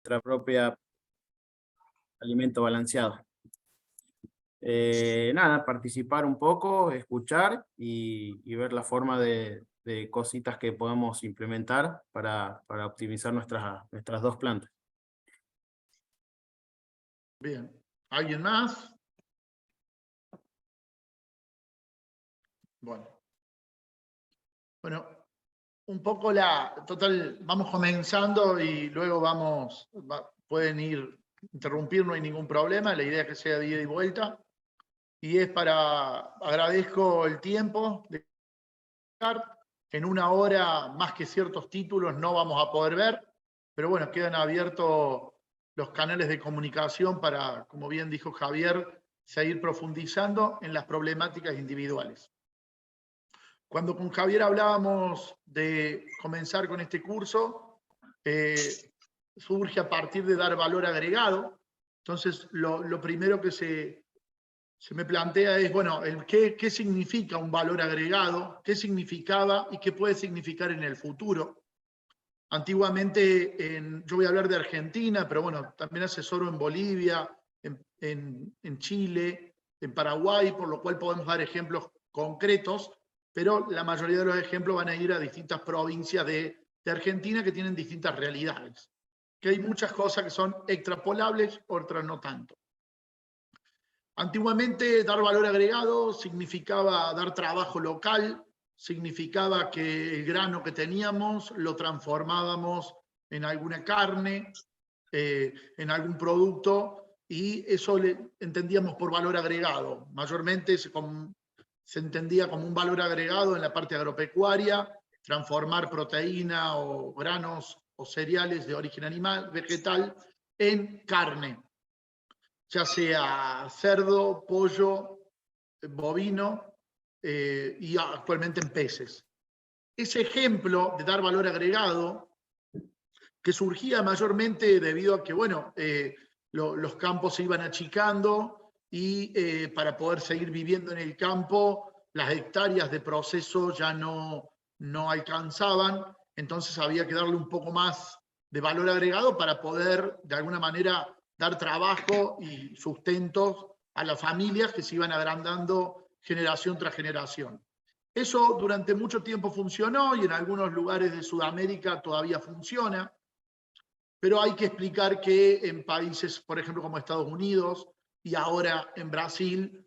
nuestra propia alimento balanceado. Nada, participar un poco, escuchar y ver la forma de cositas que podemos implementar para optimizar nuestras dos plantas. Bien. ¿Alguien más? Bueno, un poco total, vamos comenzando y luego pueden interrumpir, no hay ningún problema, la idea es que sea de ida y vuelta. Y agradezco el tiempo de estar. En una hora, más que ciertos títulos, no vamos a poder ver, pero bueno, quedan abiertos los canales de comunicación para, como bien dijo Javier, seguir profundizando en las problemáticas individuales. Cuando con Javier hablábamos de comenzar con este curso, surge a partir de dar valor agregado. Entonces, lo primero que se me plantea es, bueno, ¿qué significa un valor agregado? ¿Qué significaba y qué puede significar en el futuro? Antiguamente, yo voy a hablar de Argentina, pero bueno, también asesoro en Bolivia, en Chile, en Paraguay, por lo cual podemos dar ejemplos concretos, pero la mayoría de los ejemplos van a ir a distintas provincias de Argentina que tienen distintas realidades. Que hay muchas cosas que son extrapolables, otras no tanto. Antiguamente, dar valor agregado significaba dar trabajo local, significaba que el grano que teníamos lo transformábamos en alguna carne, en algún producto, y eso entendíamos por valor agregado. Mayormente se entendía como un valor agregado en la parte agropecuaria, transformar proteína o granos o cereales de origen animal, vegetal, en carne, ya sea cerdo, pollo, bovino y actualmente en peces. Ese ejemplo de dar valor agregado, que surgía mayormente debido a que, bueno, los campos se iban achicando y para poder seguir viviendo en el campo, las hectáreas de proceso ya no alcanzaban, entonces había que darle un poco más de valor agregado para poder, de alguna manera, dar trabajo y sustento a las familias que se iban agrandando generación tras generación. Eso durante mucho tiempo funcionó y en algunos lugares de Sudamérica todavía funciona, pero hay que explicar que en países, por ejemplo, como Estados Unidos y ahora en Brasil,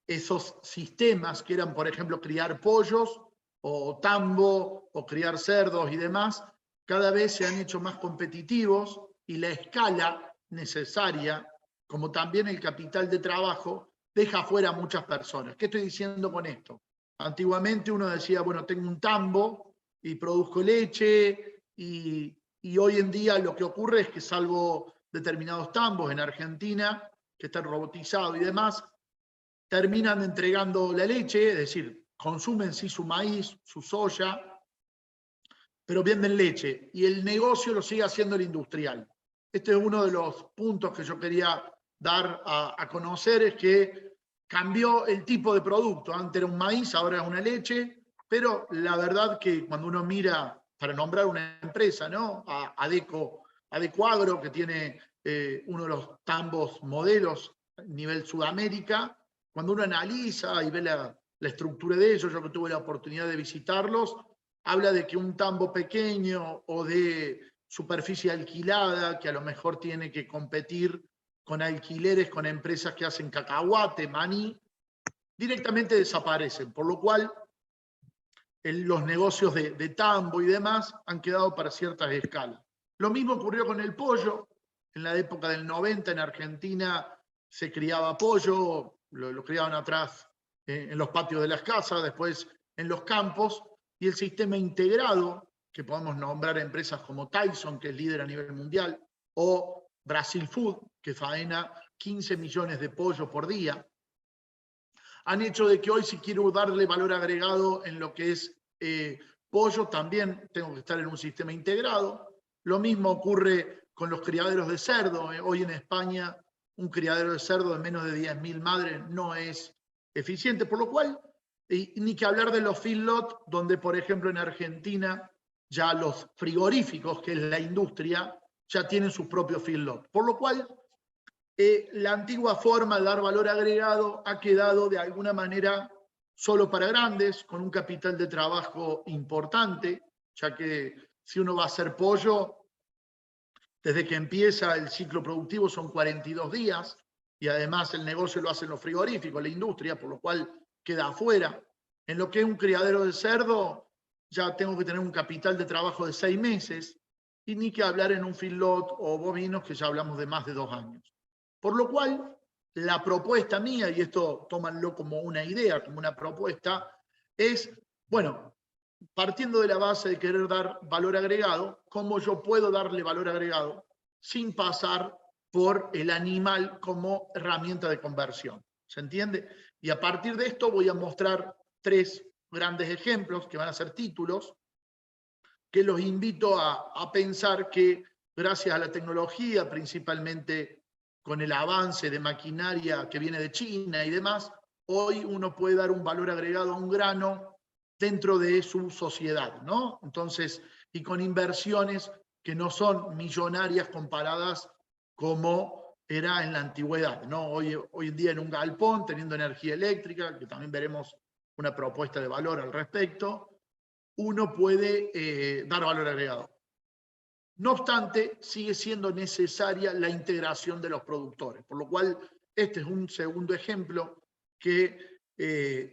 esos sistemas que eran, por ejemplo, criar pollos o tambo o criar cerdos y demás, cada vez se han hecho más competitivos y la escala necesaria, como también el capital de trabajo, deja fuera a muchas personas. ¿Qué estoy diciendo con esto? Antiguamente uno decía, bueno, tengo un tambo y produzco leche y hoy en día lo que ocurre es que salvo determinados tambos en Argentina, que están robotizados y demás, terminan entregando la leche, es decir, consumen sí su maíz, su soya, pero venden leche y el negocio lo sigue haciendo el industrial. Este es uno de los puntos que yo quería dar a conocer, es que cambió el tipo de producto. Antes era un maíz, ahora es una leche, pero la verdad que cuando uno mira, para nombrar una empresa, ¿no? Adecoagro, que tiene uno de los tambos modelos a nivel Sudamérica, cuando uno analiza y ve la estructura de ellos, yo que tuve la oportunidad de visitarlos, habla de que un tambo pequeño o de superficie alquilada, que a lo mejor tiene que competir con alquileres, con empresas que hacen cacahuate, maní, directamente desaparecen, por lo cual los negocios de tambo y demás han quedado para ciertas escalas. Lo mismo ocurrió con el pollo. En la época del 90 en Argentina se criaba pollo, lo criaban atrás en los patios de las casas, después en los campos, y el sistema integrado, que podemos nombrar empresas como Tyson, que es líder a nivel mundial, o Brasil Food, que faena 15 millones de pollos por día, han hecho de que hoy, si quiero darle valor agregado en lo que es pollo, también tengo que estar en un sistema integrado. Lo mismo ocurre con los criaderos de cerdo. Hoy en España un criadero de cerdo de menos de 10.000 madres no es eficiente, por lo cual, ni que hablar de los feedlot, donde por ejemplo en Argentina ya los frigoríficos, que es la industria, ya tienen sus propios feedlot. Por lo cual, la antigua forma de dar valor agregado ha quedado de alguna manera solo para grandes, con un capital de trabajo importante, ya que si uno va a hacer pollo, desde que empieza el ciclo productivo son 42 días, y además el negocio lo hacen los frigoríficos, la industria, por lo cual queda afuera. En lo que es un criadero de cerdo, ya tengo que tener un capital de trabajo de 6 meses, y ni que hablar en un feedlot o bovinos, que ya hablamos de más de 2 años. Por lo cual, la propuesta mía, y esto tómanlo como una idea, como una propuesta, es, bueno, partiendo de la base de querer dar valor agregado, ¿cómo yo puedo darle valor agregado sin pasar por el animal como herramienta de conversión? ¿Se entiende? Y a partir de esto voy a mostrar 3 grandes ejemplos que van a ser títulos, que los invito a pensar que gracias a la tecnología, principalmente con el avance de maquinaria que viene de China y demás, hoy uno puede dar un valor agregado a un grano dentro de su sociedad, ¿no? Entonces, y con inversiones que no son millonarias comparadas como era en la antigüedad, ¿no? Hoy en día en un galpón, teniendo energía eléctrica, que también veremos una propuesta de valor al respecto, uno puede dar valor agregado. No obstante, sigue siendo necesaria la integración de los productores, por lo cual este es un segundo ejemplo que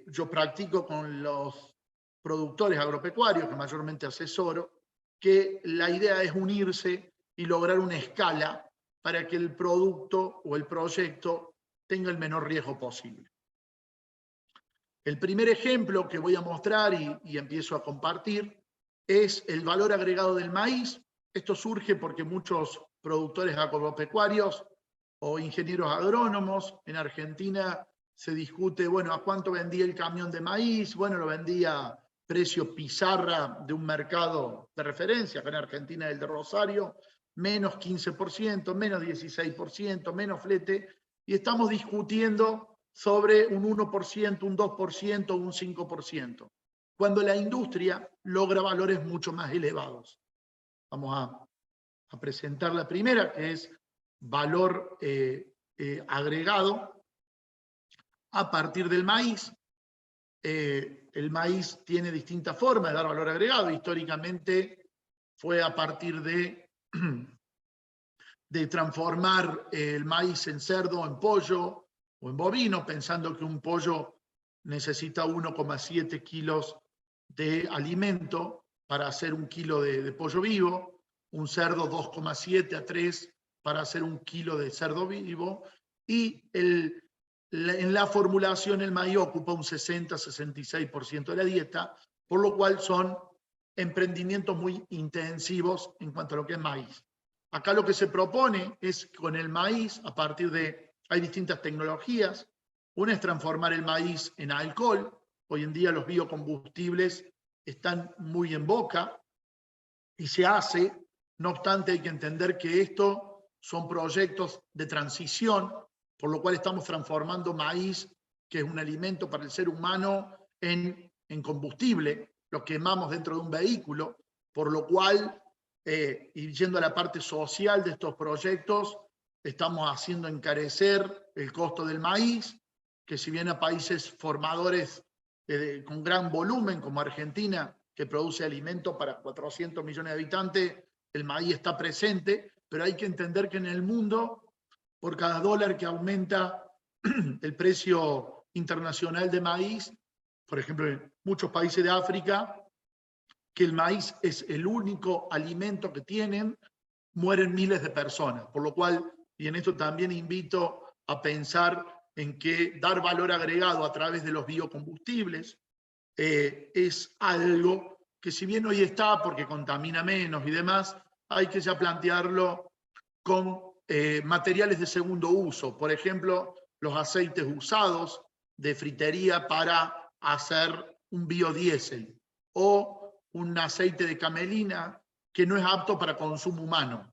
yo practico con los productores agropecuarios, que mayormente asesoro, que la idea es unirse y lograr una escala para que el producto o el proyecto tenga el menor riesgo posible. El primer ejemplo que voy a mostrar y empiezo a compartir es el valor agregado del maíz. Esto surge porque muchos productores agropecuarios o ingenieros agrónomos en Argentina se discute, bueno, ¿a cuánto vendía el camión de maíz? Bueno, lo vendía a precio pizarra de un mercado de referencia, acá en Argentina el de Rosario, menos 15%, menos 16%, menos flete, y estamos discutiendo sobre un 1%, un 2%, un 5%, cuando la industria logra valores mucho más elevados. Vamos a presentar la primera, que es valor agregado a partir del maíz. El maíz tiene distintas formas de dar valor agregado. Históricamente fue a partir de transformar el maíz en cerdo, en pollo o en bovino, pensando que un pollo necesita 1,7 kilos de alimento para hacer 1 kilo de pollo vivo, un cerdo 2,7 a 3 para hacer 1 kilo de cerdo vivo, y en la formulación el maíz ocupa un 60-66% de la dieta, por lo cual son emprendimientos muy intensivos en cuanto a lo que es maíz. Acá lo que se propone es con el maíz, a partir de, hay distintas tecnologías, una es transformar el maíz en alcohol. Hoy en día los biocombustibles están muy en boca y se hace, no obstante hay que entender que esto son proyectos de transición, por lo cual estamos transformando maíz, que es un alimento para el ser humano, en combustible, lo quemamos dentro de un vehículo, por lo cual, y yendo a la parte social de estos proyectos, estamos haciendo encarecer el costo del maíz, que si bien a países formadores con gran volumen como Argentina, que produce alimento para 400 millones de habitantes, el maíz está presente, pero hay que entender que en el mundo, por cada dólar que aumenta el precio internacional de maíz, por ejemplo, en muchos países de África, que el maíz es el único alimento que tienen, mueren miles de personas. Por lo cual, y en esto también invito a pensar en que dar valor agregado a través de los biocombustibles es algo que, si bien hoy está porque contamina menos y demás, hay que ya plantearlo con materiales de segundo uso. Por ejemplo, los aceites usados de fritería para hacer un biodiesel, o un aceite de camelina que no es apto para consumo humano.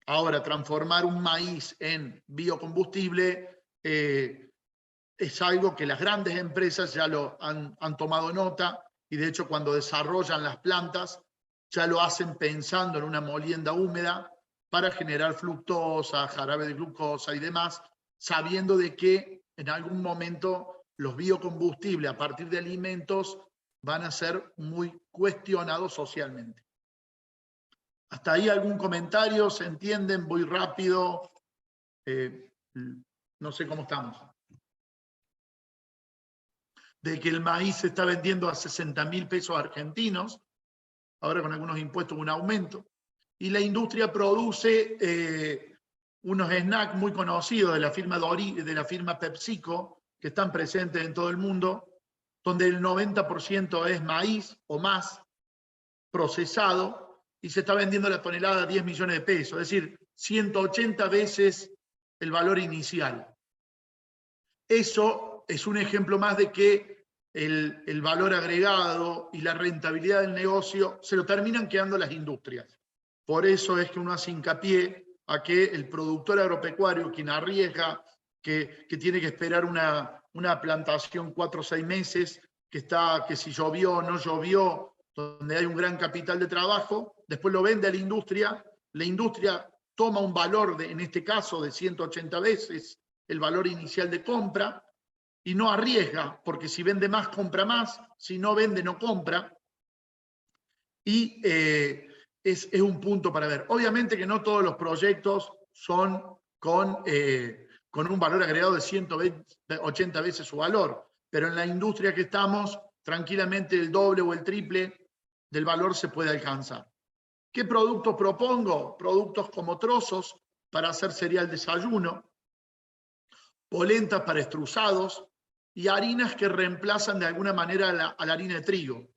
Ahora, transformar un maíz en biocombustible es algo que las grandes empresas ya lo han tomado nota, y de hecho cuando desarrollan las plantas ya lo hacen pensando en una molienda húmeda para generar fructosa, jarabe de glucosa y demás, sabiendo de que en algún momento los biocombustibles a partir de alimentos van a ser muy cuestionados socialmente. ¿Hasta ahí algún comentario? ¿Se entienden? Voy rápido. No sé cómo estamos. De que el maíz se está vendiendo a 60.000 pesos argentinos, ahora con algunos impuestos un aumento, y la industria produce unos snacks muy conocidos de la firma PepsiCo, que están presentes en todo el mundo, donde el 90% es maíz o más procesado, y se está vendiendo la tonelada a 10 millones de pesos, es decir, 180 veces el valor inicial. Eso es un ejemplo más de que el valor agregado y la rentabilidad del negocio se lo terminan quedando las industrias. Por eso es que uno hace hincapié a que el productor agropecuario, quien arriesga, que tiene que esperar una plantación 4 o 6 meses, que si llovió o no llovió, donde hay un gran capital de trabajo, después lo vende a la industria toma un valor, en este caso, de 180 veces el valor inicial de compra, y no arriesga, porque si vende más, compra más, si no vende, no compra, y es un punto para ver. Obviamente que no todos los proyectos son con un valor agregado de 180 veces su valor, pero en la industria que estamos, tranquilamente el doble o el triple del valor se puede alcanzar. ¿Qué productos propongo? Productos como trozos para hacer cereal desayuno, polentas para estruzados y harinas que reemplazan de alguna manera a la harina de trigo.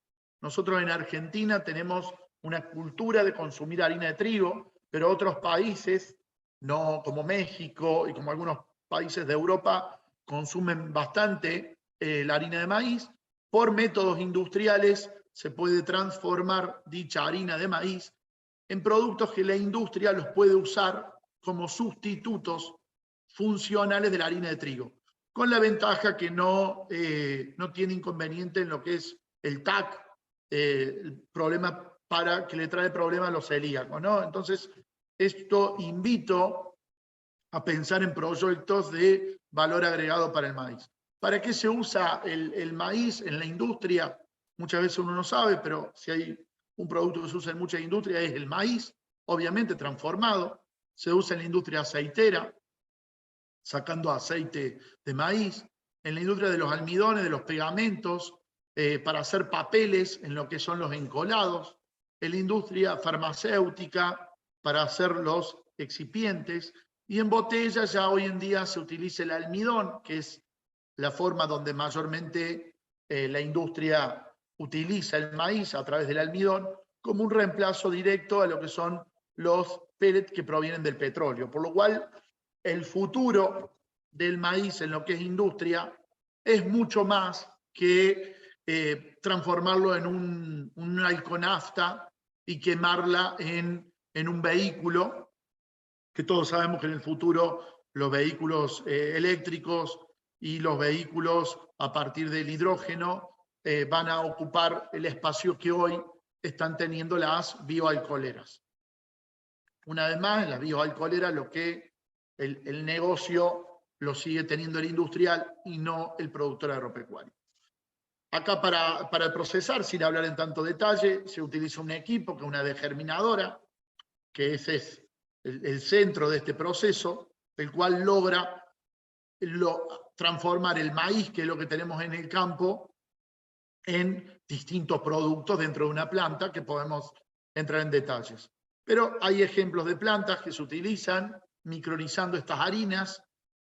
Nosotros en Argentina tenemos una cultura de consumir harina de trigo, pero otros países, no, como México y como algunos países de Europa, consumen bastante la harina de maíz. Por métodos industriales se puede transformar dicha harina de maíz en productos que la industria los puede usar como sustitutos funcionales de la harina de trigo, con la ventaja que no tiene inconveniente en lo que es el TAC, el problema que le trae problemas a los celíacos, ¿no? Entonces, esto invito a pensar en proyectos de valor agregado para el maíz. ¿Para qué se usa el maíz en la industria? Muchas veces uno no sabe, pero si hay un producto que se usa en muchas industrias es el maíz, obviamente transformado. Se usa en la industria aceitera, sacando aceite de maíz, en la industria de los almidones, de los pegamentos, para hacer papeles en lo que son los encolados, en la industria farmacéutica para hacer los excipientes, y en botellas ya hoy en día se utiliza el almidón, que es la forma donde mayormente la industria utiliza el maíz a través del almidón como un reemplazo directo a lo que son los pellets que provienen del petróleo, por lo cual el futuro del maíz en lo que es industria es mucho más que transformarlo en un alconafta y quemarla en un vehículo, que todos sabemos que en el futuro los vehículos eléctricos y los vehículos a partir del hidrógeno van a ocupar el espacio que hoy están teniendo las bioalcoholeras. Una vez más, en las bioalcoholeras lo que el negocio lo sigue teniendo el industrial y no el productor agropecuario. Acá para procesar, sin hablar en tanto detalle, se utiliza un equipo, que es una degerminadora, que ese es el centro de este proceso, el cual logra transformar el maíz, que es lo que tenemos en el campo, en distintos productos dentro de una planta, que podemos entrar en detalles. Pero hay ejemplos de plantas que se utilizan micronizando estas harinas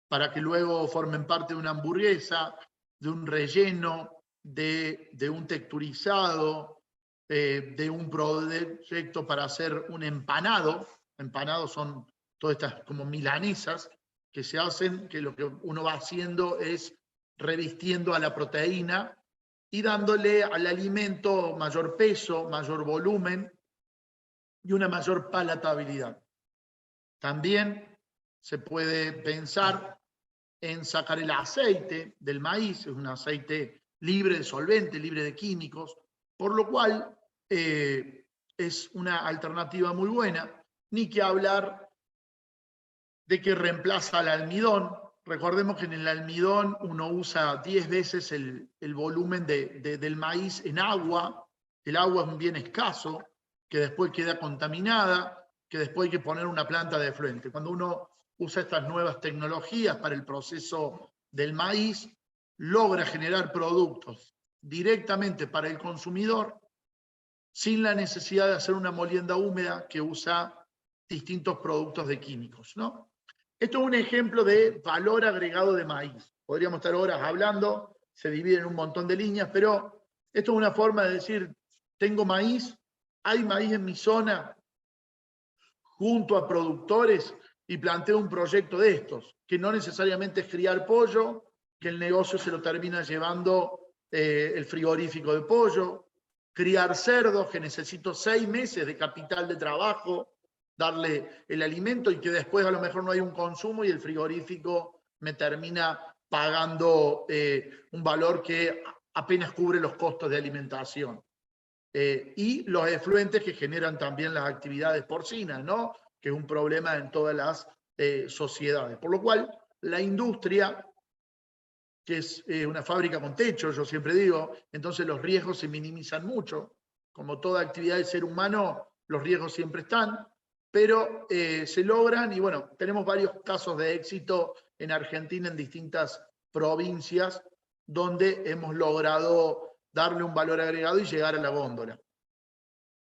para que luego formen parte de una hamburguesa, de un relleno, de un texturizado, de un proyecto para hacer un empanado. Empanados son todas estas como milanesas que se hacen, que lo que uno va haciendo es revistiendo a la proteína y dándole al alimento mayor peso, mayor volumen y una mayor palatabilidad. También se puede pensar en sacar el aceite del maíz, es un aceite libre de solvente, libre de químicos, por lo cual es una alternativa muy buena. ni que hablar de que reemplaza al almidón. Recordemos que en el almidón uno usa 10 veces el volumen del maíz en agua. El agua es un bien escaso, que después queda contaminada, que después hay que poner una planta de efluente. Cuando uno usa estas nuevas tecnologías para el proceso del maíz, logra generar productos directamente para el consumidor sin la necesidad de hacer una molienda húmeda que usa distintos productos de químicos, ¿no? Esto es un ejemplo de valor agregado de maíz. Podríamos estar horas hablando, se divide en un montón de líneas, pero esto es una forma de decir, tengo maíz, hay maíz en mi zona, junto a productores, y planteo un proyecto de estos, que no necesariamente es criar pollo, que el negocio se lo termina llevando el frigorífico de pollo, criar cerdos, que necesito 6 meses de capital de trabajo, darle el alimento y que después a lo mejor no hay un consumo y el frigorífico me termina pagando un valor que apenas cubre los costos de alimentación. Y los efluentes que generan también las actividades porcinas, ¿no? Que es un problema en todas las sociedades. Por lo cual, la industria, que es una fábrica con techo, yo siempre digo, entonces los riesgos se minimizan mucho. Como toda actividad del ser humano, los riesgos siempre están, pero se logran, y bueno, tenemos varios casos de éxito en Argentina, en distintas provincias, donde hemos logrado darle un valor agregado y llegar a la góndola.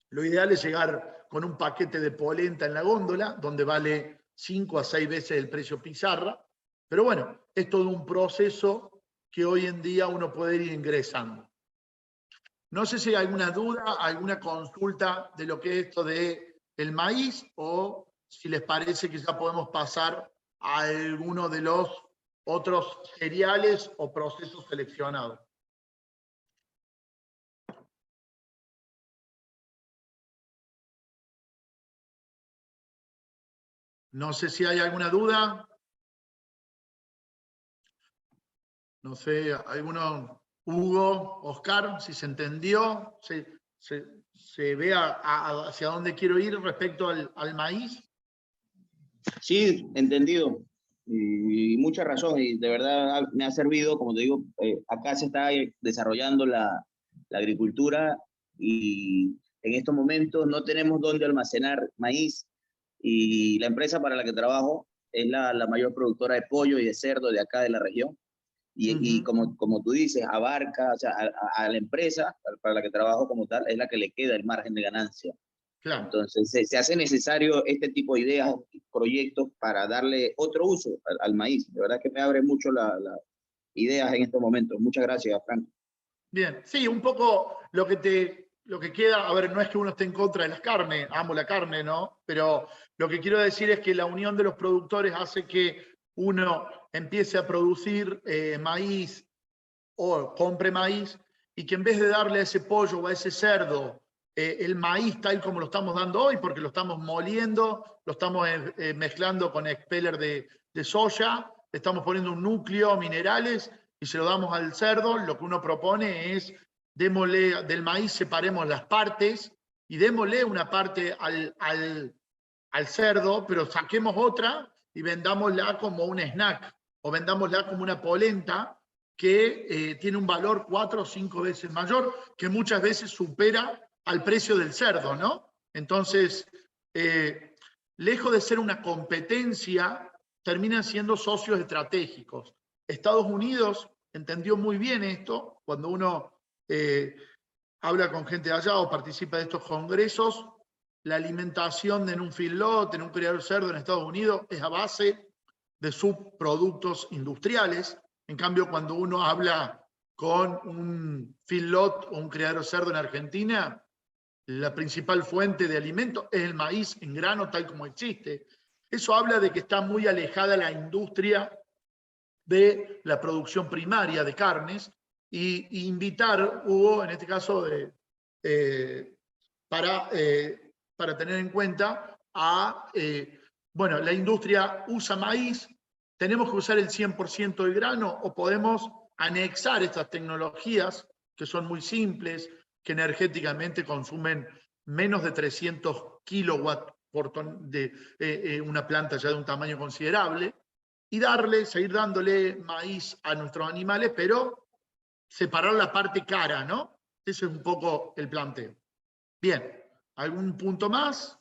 Lo ideal es llegar con un paquete de polenta en la góndola, donde vale 5 a 6 veces el precio pizarra, pero bueno, es todo un proceso que hoy en día uno puede ir ingresando. No sé si hay alguna duda, alguna consulta de lo que es esto del maíz, o si les parece que ya podemos pasar a alguno de los otros cereales o procesos seleccionados. No sé si hay alguna duda. No sé, alguno, Hugo, Oscar, si se entendió, se ve hacia dónde quiero ir respecto al maíz. Sí, entendido. Y mucha razón, y de verdad me ha servido, como te digo, acá se está desarrollando la agricultura y en estos momentos no tenemos dónde almacenar maíz y la empresa para la que trabajo es la mayor productora de pollo y de cerdo de acá de la región. Y como tú dices, abarca, o sea, a la empresa para la que trabajo como tal, es la que le queda el margen de ganancia. Claro. Entonces, se hace necesario este tipo de ideas, proyectos para darle otro uso al maíz. De verdad que me abre mucho las ideas en estos momentos. Muchas gracias, Franco. Bien, sí, un poco lo que queda, a ver, no es que uno esté en contra de las carnes, amo la carne, ¿no? Pero lo que quiero decir es que la unión de los productores hace que uno empiece a producir maíz o compre maíz y que en vez de darle a ese pollo o a ese cerdo el maíz tal como lo estamos dando hoy, porque lo estamos moliendo, lo estamos mezclando con expeller de soya, le estamos poniendo un núcleo, minerales, y se lo damos al cerdo, lo que uno propone es, démosle del maíz, separemos las partes y démosle una parte al cerdo, pero saquemos otra y vendámosla como un snack o vendámosla como una polenta que tiene un valor 4 o 5 veces mayor, que muchas veces supera al precio del cerdo, ¿no? Entonces, lejos de ser una competencia, terminan siendo socios estratégicos. Estados Unidos entendió muy bien esto, cuando uno habla con gente de allá o participa de estos congresos, la alimentación en un feedlot, en un criadero de cerdo en Estados Unidos, es a base de subproductos industriales. En cambio, cuando uno habla con un feedlot o un criadero de cerdo en Argentina, la principal fuente de alimento es el maíz en grano tal como existe. Eso habla de que está muy alejada la industria de la producción primaria de carnes y invitar, Hugo, en este caso, para tener en cuenta bueno, la industria usa maíz, tenemos que usar el 100% del grano o podemos anexar estas tecnologías que son muy simples, que energéticamente consumen menos de 300 kilowatts una planta ya de un tamaño considerable, y seguir dándole maíz a nuestros animales, pero separar la parte cara, ¿no? Ese es un poco el planteo. Bien, ¿algún punto más?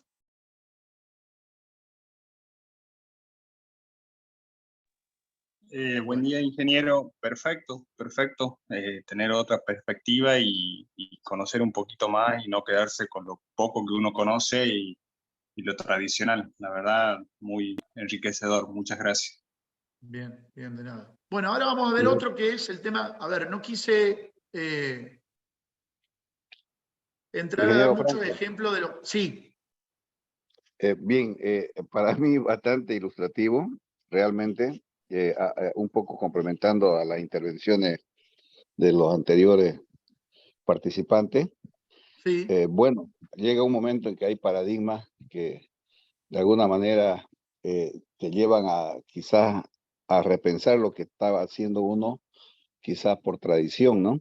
Buen día, ingeniero. Perfecto, perfecto. Tener otra perspectiva y conocer un poquito más y no quedarse con lo poco que uno conoce y lo tradicional. La verdad, muy enriquecedor. Muchas gracias. Bien, bien, de nada. Bueno, ahora vamos a ver otro que es el tema. A ver, no quise entrar a dar Ingeniero muchos Franco, ejemplos de lo. Sí, bien, para mí bastante ilustrativo, realmente, un poco complementando a las intervenciones de los anteriores participantes. sí. Bueno, llega un momento en que hay paradigmas que de alguna manera te llevan a quizás a repensar lo que estaba haciendo uno, quizás por tradición, ¿no?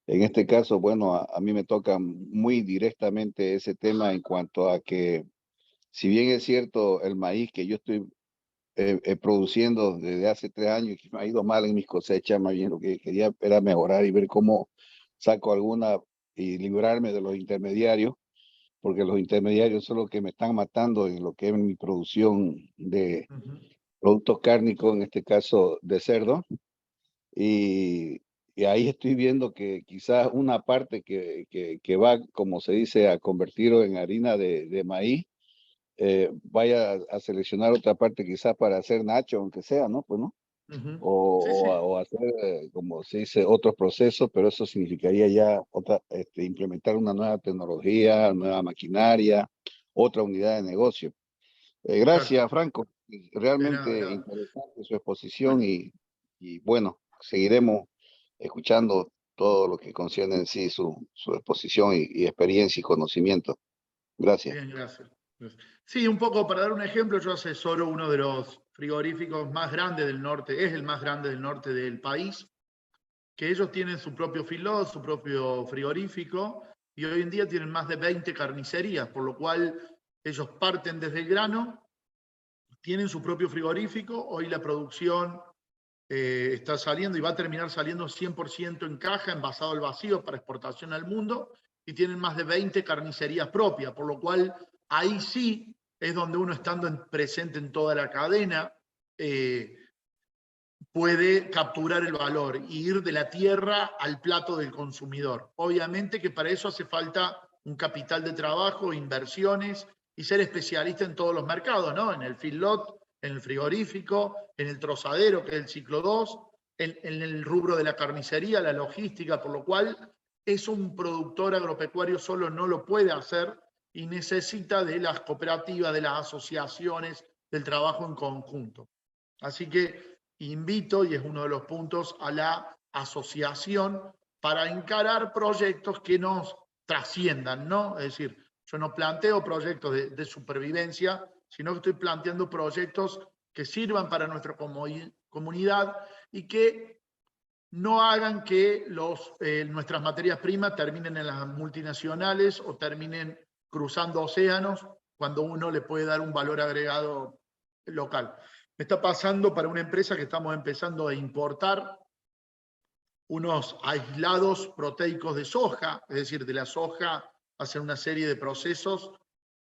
En este caso, bueno, a mí me toca muy directamente ese tema en cuanto a que, si bien es cierto, el maíz que yo estoy produciendo desde hace 3 años y que me ha ido mal en mis cosechas, más bien lo que quería era mejorar y ver cómo saco alguna y librarme de los intermediarios, porque los intermediarios son los que me están matando en lo que es mi producción de Ujú. productos cárnicos, en este caso de cerdo. Y ahí estoy viendo que quizás una parte que va, como se dice, a convertirlo en harina de maíz, vaya a seleccionar otra parte quizás para hacer nacho, aunque sea, ¿no? Pues, ¿no? Ujú. Sí, O, sí. o hacer, como se dice, otros procesos, pero eso significaría ya implementar una nueva tecnología, nueva maquinaria, otra unidad de negocio. Claro, Gracias, Franco. de nada, de Realmente nada. interesante su exposición y bueno, seguiremos escuchando todo lo que concierne en sí su exposición y experiencia y conocimiento. Gracias. Bien, gracias. Sí, un poco para dar un ejemplo, yo asesoro uno de los frigoríficos más grandes del norte, es el más grande del norte del país, que ellos tienen su propio feedlot, su propio frigorífico, y hoy en día tienen más de 20 carnicerías, por lo cual ellos parten desde el grano, tienen su propio frigorífico, hoy la producción está saliendo y va a terminar saliendo 100% en caja, envasado al vacío para exportación al mundo, y tienen más de 20 carnicerías propias, por lo cual ahí sí es donde uno estando presente en toda la cadena puede capturar el valor y ir de la tierra al plato del consumidor. Obviamente que para eso hace falta un capital de trabajo, inversiones y ser especialista en todos los mercados, ¿no? En el feedlot, en el frigorífico, en el trozadero, que es el ciclo 2, en el rubro de la carnicería, la logística, por lo cual eso un productor agropecuario solo no lo puede hacer y necesita de las cooperativas, de las asociaciones, del trabajo en conjunto. Así que invito, y es uno de los puntos, a la asociación para encarar proyectos que nos trasciendan, ¿no? Es decir, yo no planteo proyectos de supervivencia, sino que estoy planteando proyectos que sirvan para nuestra comunidad y que no hagan que nuestras materias primas terminen en las multinacionales o terminen cruzando océanos cuando uno le puede dar un valor agregado local. Me está pasando para una empresa que estamos empezando a importar unos aislados proteicos de soja, es decir, de la soja hacen una serie de procesos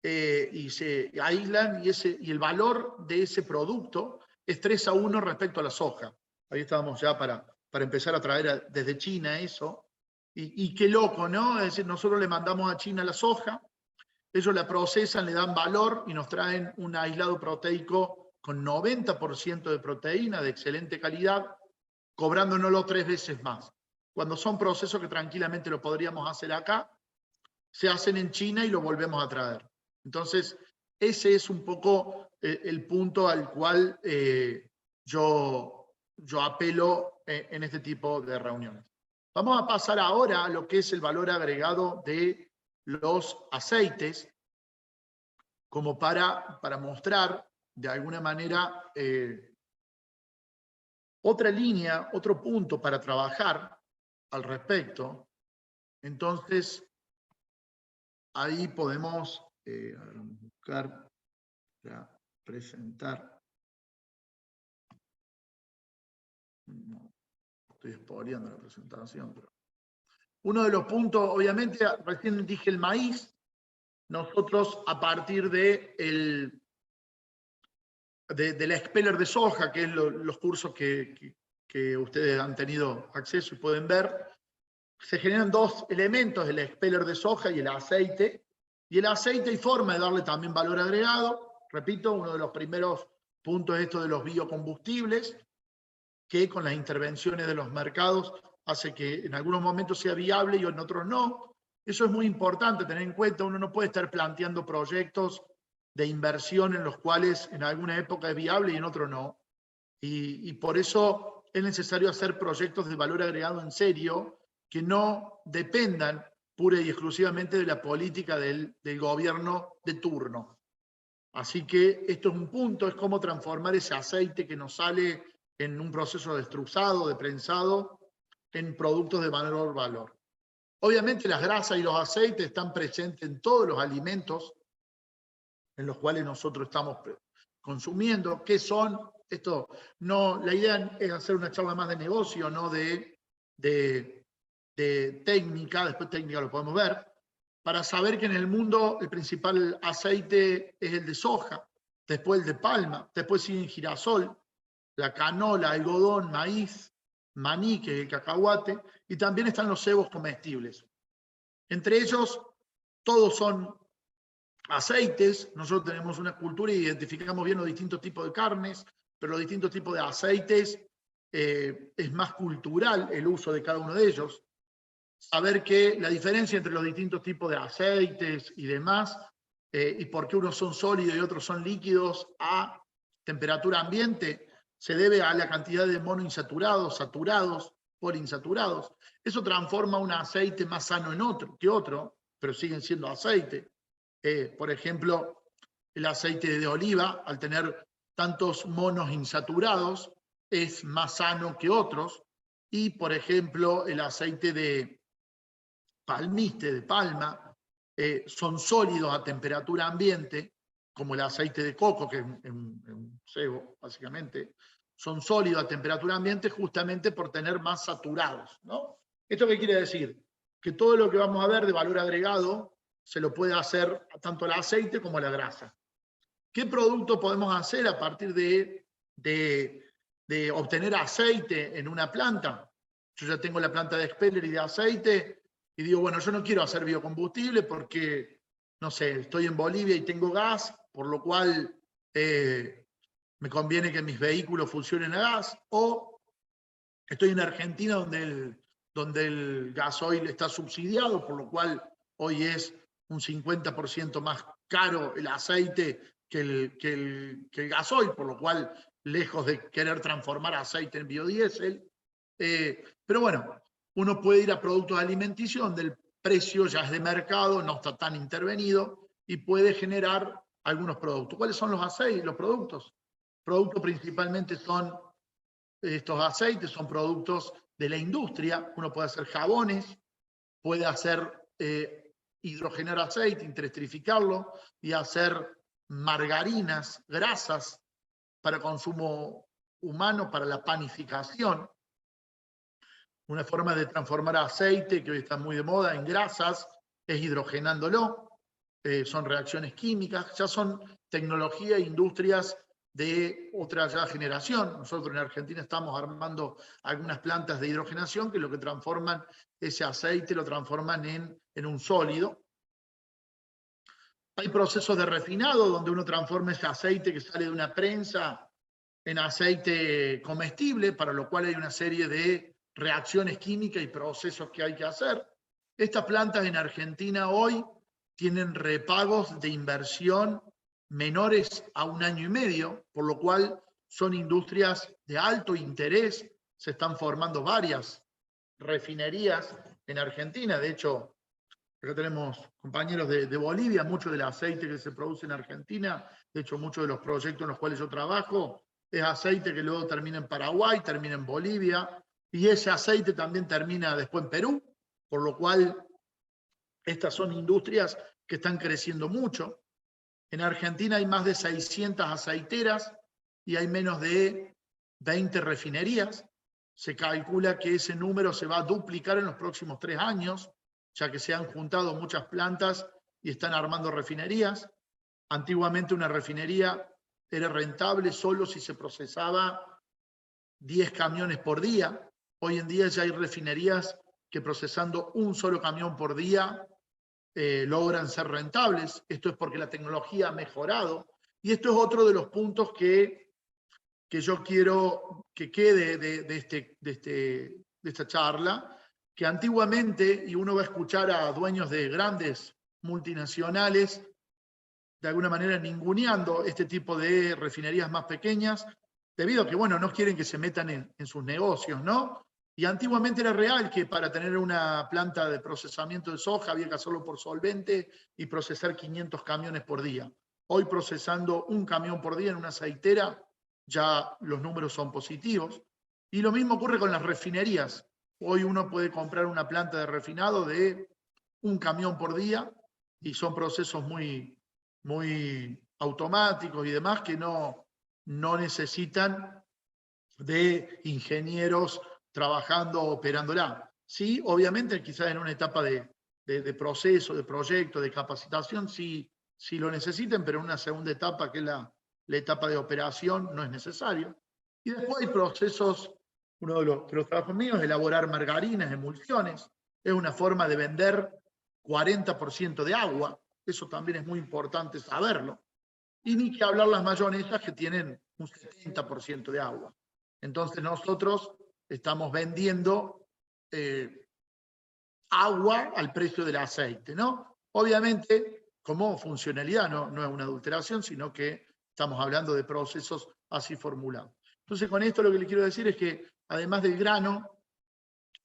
y se aíslan y el valor de ese producto es 3-1 respecto a la soja. Ahí estábamos ya para empezar a traer desde China eso. Y qué loco, ¿no? Es decir, nosotros le mandamos a China la soja, ellos la procesan, le dan valor y nos traen un aislado proteico con 90% de proteína de excelente calidad, cobrándonoslo 3 veces más. Cuando son procesos que tranquilamente lo podríamos hacer acá, se hacen en China y lo volvemos a traer. Entonces, ese es un poco el punto al cual yo apelo en este tipo de reuniones. Vamos a pasar ahora a lo que es el valor agregado de los aceites, como para mostrar de alguna manera otra línea, otro punto para trabajar al respecto. Entonces, ahí podemos buscar para presentar. No, estoy spoileando la presentación. Pero uno de los puntos, obviamente, recién dije el maíz. Nosotros, a partir de la expeller de soja, que es los cursos que ustedes han tenido acceso y pueden ver, se generan dos elementos, el expeller de soja y el aceite. Y el aceite hay forma de darle también valor agregado. Repito, uno de los primeros puntos es esto de los biocombustibles, que con las intervenciones de los mercados hace que en algunos momentos sea viable y en otros no. Eso es muy importante tener en cuenta. Uno no puede estar planteando proyectos de inversión en los cuales en alguna época es viable y en otro no. Y por eso es necesario hacer proyectos de valor agregado en serio, que no dependan pura y exclusivamente de la política del gobierno de turno. Así que esto es un punto, es cómo transformar ese aceite que nos sale en un proceso de extrusado, de prensado, en productos de mayor valor. Obviamente las grasas y los aceites están presentes en todos los alimentos en los cuales nosotros estamos consumiendo. ¿Qué son? Esto no, la idea es hacer una charla más de negocio, no de técnica, después técnica lo podemos ver, para saber que en el mundo el principal aceite es el de soja, después el de palma, después sigue el girasol, la canola, algodón, maíz, maní, que es el cacahuate, y también están los cebos comestibles. Entre ellos, todos son aceites. Nosotros tenemos una cultura y identificamos bien los distintos tipos de carnes, pero los distintos tipos de aceites es más cultural el uso de cada uno de ellos. Saber que la diferencia entre los distintos tipos de aceites y demás, y por qué unos son sólidos y otros son líquidos a temperatura ambiente, se debe a la cantidad de monoinsaturados, saturados, poliinsaturados. Eso transforma un aceite más sano que otro, pero siguen siendo aceite. Por ejemplo, el aceite de oliva, al tener tantos monos insaturados, es más sano que otros. Y, por ejemplo, el aceite de palmiste, de palma, son sólidos a temperatura ambiente, como el aceite de coco, que es un cebo, básicamente, son sólidos a temperatura ambiente justamente por tener más saturados, ¿no? ¿Esto qué quiere decir? Que todo lo que vamos a ver de valor agregado se lo puede hacer tanto el aceite como la grasa. ¿Qué producto podemos hacer a partir de obtener aceite en una planta? Yo ya tengo la planta de expeller y de aceite y digo, bueno, yo no quiero hacer biocombustible porque, no sé, estoy en Bolivia y tengo gas, por lo cual me conviene que mis vehículos funcionen a gas, o estoy en Argentina donde el gasoil está subsidiado, por lo cual hoy es un 50% más caro el aceite que el gasoil, por lo cual lejos de querer transformar aceite en biodiesel. Pero bueno, uno puede ir a productos alimenticios donde el precio ya es de mercado, no está tan intervenido y puede generar algunos productos. ¿Cuáles son los aceites, los productos? Productos principalmente son estos aceites, son productos de la industria. Uno puede hacer jabones, puede hacer hidrogenar aceite, interestrificarlo y hacer margarinas, grasas para consumo humano, para la panificación. Una forma de transformar aceite, que hoy está muy de moda, en grasas, es hidrogenándolo. Son reacciones químicas, ya son tecnología e industrias de otra ya generación. Nosotros en Argentina estamos armando algunas plantas de hidrogenación que lo que transforman ese aceite, lo transforman en un sólido. Hay procesos de refinado donde uno transforma ese aceite que sale de una prensa en aceite comestible, para lo cual hay una serie de reacciones químicas y procesos que hay que hacer. Estas plantas en Argentina hoy tienen repagos de inversión menores a 1 año y medio, por lo cual son industrias de alto interés. Se están formando varias refinerías en Argentina. De hecho, acá tenemos compañeros de Bolivia, mucho del aceite que se produce en Argentina. De hecho, muchos de los proyectos en los cuales yo trabajo es aceite que luego termina en Paraguay, termina en Bolivia, y ese aceite también termina después en Perú, por lo cual estas son industrias que están creciendo mucho. En Argentina hay más de 600 aceiteras y hay menos de 20 refinerías. Se calcula que ese número se va a duplicar en los próximos 3 años, ya que se han juntado muchas plantas y están armando refinerías. Antiguamente una refinería era rentable solo si se procesaba 10 camiones por día. Hoy en día ya hay refinerías que procesando un solo camión por día logran ser rentables. Esto es porque la tecnología ha mejorado. Y esto es otro de los puntos que yo quiero que quede de esta charla, que antiguamente, y uno va a escuchar a dueños de grandes multinacionales, de alguna manera ninguneando este tipo de refinerías más pequeñas, debido a que, bueno, no quieren que se metan en sus negocios, ¿no? Y antiguamente era real que para tener una planta de procesamiento de soja había que hacerlo por solvente y procesar 500 camiones por día. Hoy procesando un camión por día en una aceitera, ya los números son positivos. Y lo mismo ocurre con las refinerías. Hoy uno puede comprar una planta de refinado de un camión por día y son procesos muy automáticos y demás que no necesitan de ingenieros trabajando, operándola. Sí, obviamente, quizás en una etapa de proceso, de proyecto, de capacitación, sí lo necesiten, pero en una segunda etapa, que es la etapa de operación, no es necesario. Y después hay procesos, uno de los trabajos míos es elaborar margarinas, emulsiones. Es una forma de vender 40% de agua. Eso también es muy importante saberlo. Y ni que hablar las mayonesas que tienen un 70% de agua. Entonces nosotros estamos vendiendo agua al precio del aceite, ¿no? Obviamente, como funcionalidad, no es una adulteración, sino que estamos hablando de procesos así formulados. Entonces, con esto lo que le quiero decir es que, además del grano,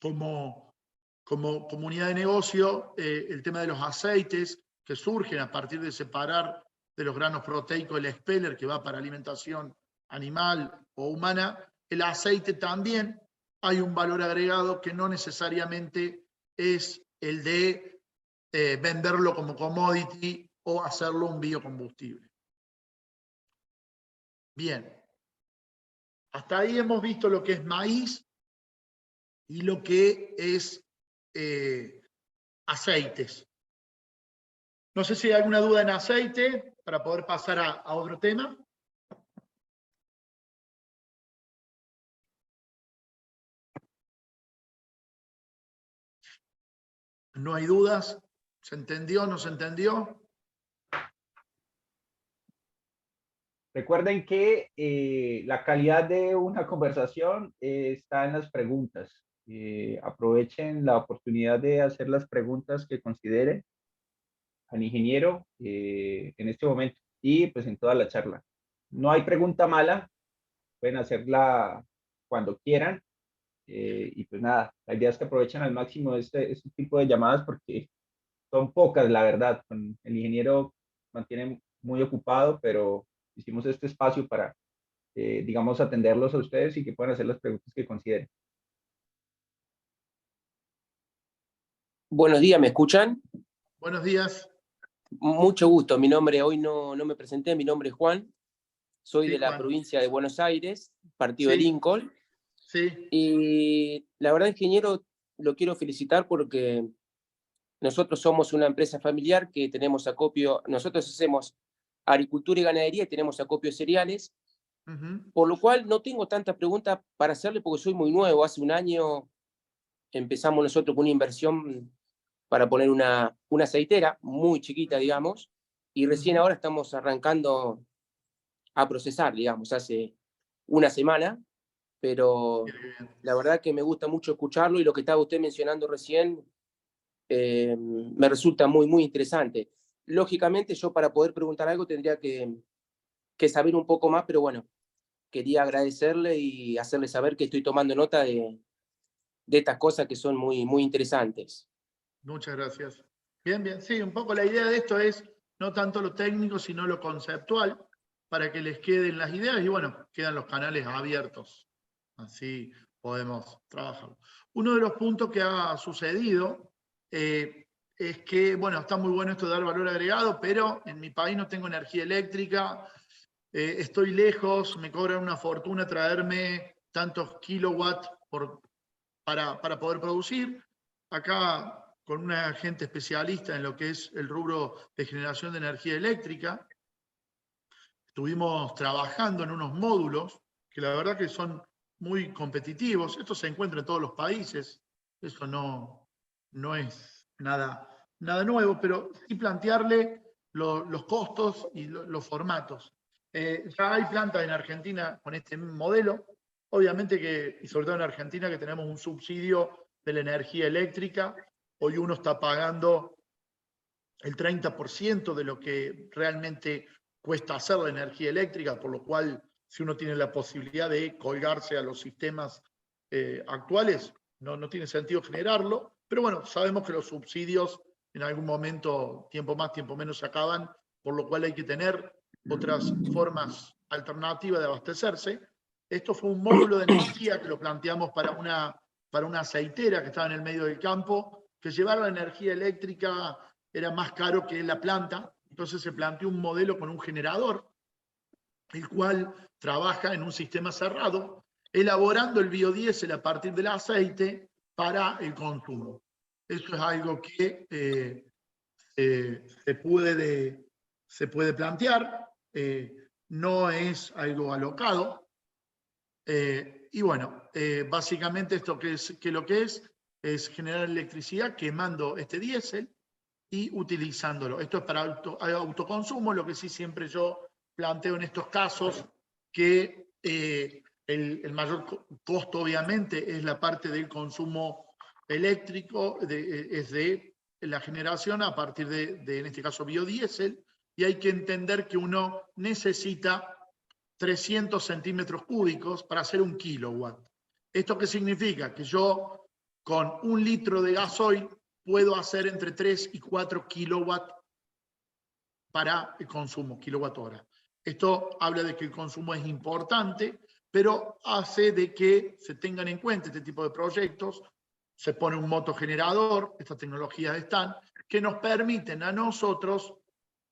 como comunidad de negocio, el tema de los aceites que surgen a partir de separar de los granos proteicos el expeller que va para alimentación animal o humana, el aceite también hay un valor agregado que no necesariamente es el de venderlo como commodity o hacerlo un biocombustible. Bien. Hasta ahí hemos visto lo que es maíz y lo que es aceites. No sé si hay alguna duda en aceite para poder pasar a otro tema. No hay dudas. ¿Se entendió? ¿No se entendió? Recuerden que la calidad de una conversación está en las preguntas. Aprovechen la oportunidad de hacer las preguntas que consideren al ingeniero en este momento y pues en toda la charla. No hay pregunta mala, pueden hacerla cuando quieran y pues nada, la idea es que aprovechen al máximo este tipo de llamadas porque son pocas, la verdad. El ingeniero mantiene muy ocupado, pero hicimos este espacio para, digamos, atenderlos a ustedes y que puedan hacer las preguntas que consideren. Buenos días, ¿me escuchan? Buenos días. Mucho gusto, mi nombre, hoy no me presenté, mi nombre es Juan, soy Sí, de la Juan. provincia de Buenos Aires, partido de Sí. Lincoln, Sí. y la verdad, ingeniero, lo quiero felicitar porque nosotros somos una empresa familiar que tenemos acopio, nosotros hacemos agricultura y ganadería y tenemos acopio de cereales, por lo cual no tengo tantas preguntas para hacerle porque soy muy nuevo, hace un año empezamos nosotros con una inversión para poner una aceitera muy chiquita, digamos, y recién ahora estamos arrancando a procesar, digamos, hace una semana, pero la verdad que me gusta mucho escucharlo y lo que estaba usted mencionando recién me resulta muy interesante. Lógicamente yo para poder preguntar algo tendría que saber un poco más, pero bueno, quería agradecerle y hacerle saber que estoy tomando nota de estas cosas que son muy interesantes. Muchas gracias. Bien. Sí, un poco la idea de esto es no tanto lo técnico, sino lo conceptual, para que les queden las ideas y bueno, quedan los canales abiertos. Así podemos trabajar. Uno de los puntos que ha sucedido, es que, bueno, está muy bueno esto de dar valor agregado, pero en mi país no tengo energía eléctrica, estoy lejos, me cobran una fortuna traerme tantos kilowatts para poder producir. Acá, con una gente especialista en lo que es el rubro de generación de energía eléctrica, estuvimos trabajando en unos módulos que la verdad que son muy competitivos. Esto se encuentra en todos los países, eso no es nada nuevo, pero sí plantearle los costos y los formatos. Ya hay plantas en Argentina con este modelo, obviamente que, y sobre todo en Argentina, que tenemos un subsidio de la energía eléctrica. Hoy uno está pagando el 30% de lo que realmente cuesta hacer la energía eléctrica, por lo cual, si uno tiene la posibilidad de colgarse a los sistemas actuales, no tiene sentido generarlo. Pero bueno, sabemos que los subsidios en algún momento, tiempo más, tiempo menos, se acaban, por lo cual hay que tener otras formas alternativas de abastecerse. Esto fue un módulo de energía que lo planteamos para una aceitera que estaba en el medio del campo, que llevar la energía eléctrica era más caro que la planta. Entonces se planteó un modelo con un generador, el cual trabaja en un sistema cerrado, elaborando el biodiesel a partir del aceite para el consumo. Eso es algo que se puede plantear, no es algo alocado. Y bueno, básicamente esto que lo que es generar electricidad quemando este diésel y utilizándolo. Esto es para autoconsumo, lo que sí siempre yo planteo en estos casos, que el mayor costo obviamente es la parte del consumo eléctrico, es de la generación a partir de en este caso biodiesel, y hay que entender que uno necesita 300 centímetros cúbicos para hacer 1 kilowatt. ¿Esto qué significa? Que yo con 1 litro de gasoil puedo hacer entre 3 y 4 kilowatts para el consumo, kilowatt hora. Esto habla de que el consumo es importante, pero hace de que se tengan en cuenta este tipo de proyectos. Se pone un motogenerador, estas tecnologías están, que nos permiten a nosotros,